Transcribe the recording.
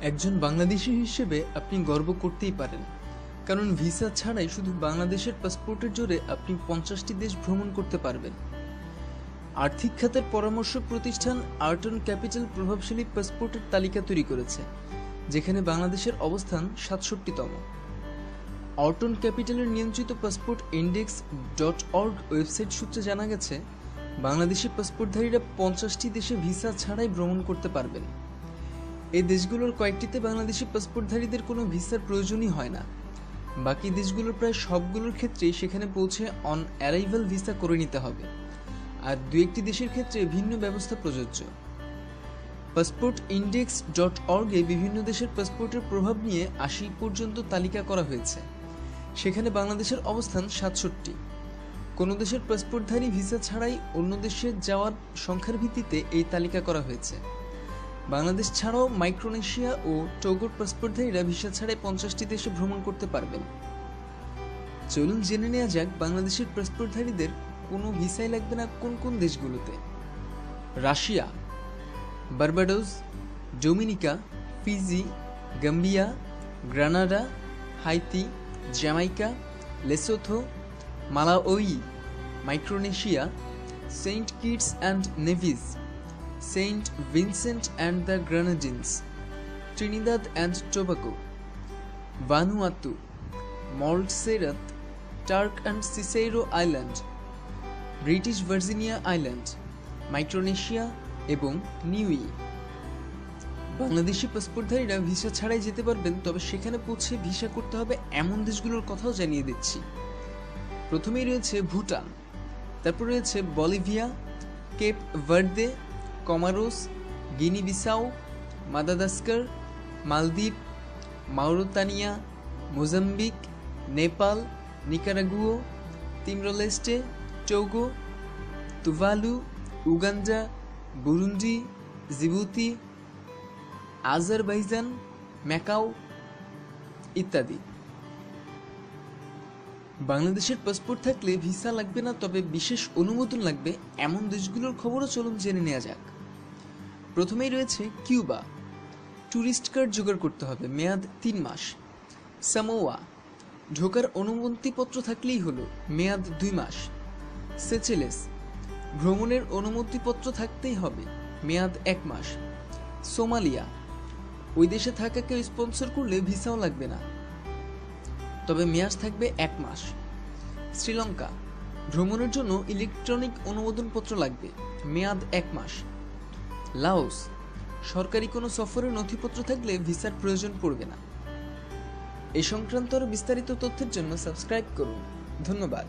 একজন বাংলাদেশী হিসেবে আপনি গর্ব করতেই পারেন, কারণ ভিসা ছাড়াই শুধু বাংলাদেশের পাসপোর্টের জোরে আপনি 50টি দেশ ভ্রমণ করতে পারবেন। আর্থিক খাতের পরামর্শক প্রতিষ্ঠান আর্টন ক্যাপিটাল প্রভাবশালী পাসপোর্টের তালিকা তৈরি করেছে, যেখানে বাংলাদেশের অবস্থান 67তম। আর্টন ক্যাপিটালের নিয়ন্ত্রিত পাসপোর্ট ইন্ডেক্স.org ওয়েবসাইট সূত্রে জানা গেছে, বাংলাদেশি পাসপোর্টধারীরা 50টি দেশে ভিসা ছাড়াই ভ্রমণ করতে পারবেন। এই দেশগুলোর কয়েকটিতে বাংলাদেশি পাসপোর্টধারীদের কোনো ভিসার প্রয়োজনই হয় না। বাকি দেশগুলোর প্রায় সবগুলোর ক্ষেত্রেই সেখানে পৌঁছে অন অ্যারাইভাল ভিসা করে নিতে হবে, আর দু একটি দেশের ক্ষেত্রে ভিন্ন ব্যবস্থা প্রযোজ্য। পাসপোর্ট ইন্ডেক্স.org-এ বিভিন্ন দেশের পাসপোর্টের প্রভাব নিয়ে 80 পর্যন্ত তালিকা করা হয়েছে। সেখানে বাংলাদেশের অবস্থান 67। কোনো দেশের পাসপোর্টধারী ভিসা ছাড়াই অন্য দেশে যাওয়ার সংখ্যার ভিত্তিতে এই তালিকা করা হয়েছে। বাংলাদেশ ছাড়াও মাইক্রোনেশিয়া ও টোগোর পাসপোর্টধারীরা ভিসা ছাড়াই 50টি দেশে ভ্রমণ করতে পারবেন। চলুন জেনে নেওয়া যাক বাংলাদেশের পাসপোর্টধারীদের কোনো ভিসাই লাগবে না কোন কোন দেশগুলোতে। Russia, Barbados, Dominica, Fiji, Gambia, Grenada, Haiti, Jamaica, Lesotho, Malawi, Micronesia, Saint Kitts and Nevis, Saint Vincent and the Grenadines, Trinidad and Tobago, Vanuatu, Montserrat, Turk and সিসেইরো Island, British Virginia Island, Micronesia এবং Niue. Bangladeshi পাসপোর্টধারীরা visa ছাড়াই যেতে পারবেন, তবে সেখানে পৌঁছে visa করতে হবে এমন দেশগুলোর কথাও জানিয়ে দিচ্ছি। প্রথমেই রয়েছে ভুটান, তারপর রয়েছে Bolivia, Cape Verde, Comoros, Guinea Bissau, Madagascar, মালদ্বীপ, Mauritania, Mozambique, Nepal, Nicaragua, Timor Leste, Togo, Tuvalu, Uganda, Burundi, Djibouti, Azerbaijan, Macau ইত্যাদি। বাংলাদেশের পাসপোর্ট থাকলে ভিসা লাগবে না, তবে বিশেষ অনুমোদন লাগবে এমন দেশগুলোর খবরও চলুন জেনে নেওয়া যাক। প্রথমেই রয়েছে কিউবা। ট্যুরিস্ট কার্ড জোগাড় করতে হবে, মেয়াদ 3 মাস। সামোয়া, ঢোকার অনুমতিপত্র থাকলেই হলো, মেয়াদ 2 মাস। সেচেলেস, ভ্রমণের অনুমতিপত্র থাকতেই হবে, মেয়াদ 1 মাস। সোমালিয়া, ওই দেশে থাকা কেউ স্পন্সর করলে ভিসাও লাগবে না, তবে মেয়াদ থাকবে 1 মাস। শ্রীলঙ্কা, ভ্রমণের জন্য ইলেকট্রনিক অনুমোদনপত্র লাগবে, মেয়াদ 1 মাস। লাওস, সরকারি কোনো সফরের নথিপত্র থাকলে ভিসার প্রয়োজন পড়বে না। এই সংক্রান্ত আরও বিস্তারিত তথ্যের জন্য সাবস্ক্রাইব করুন। ধন্যবাদ।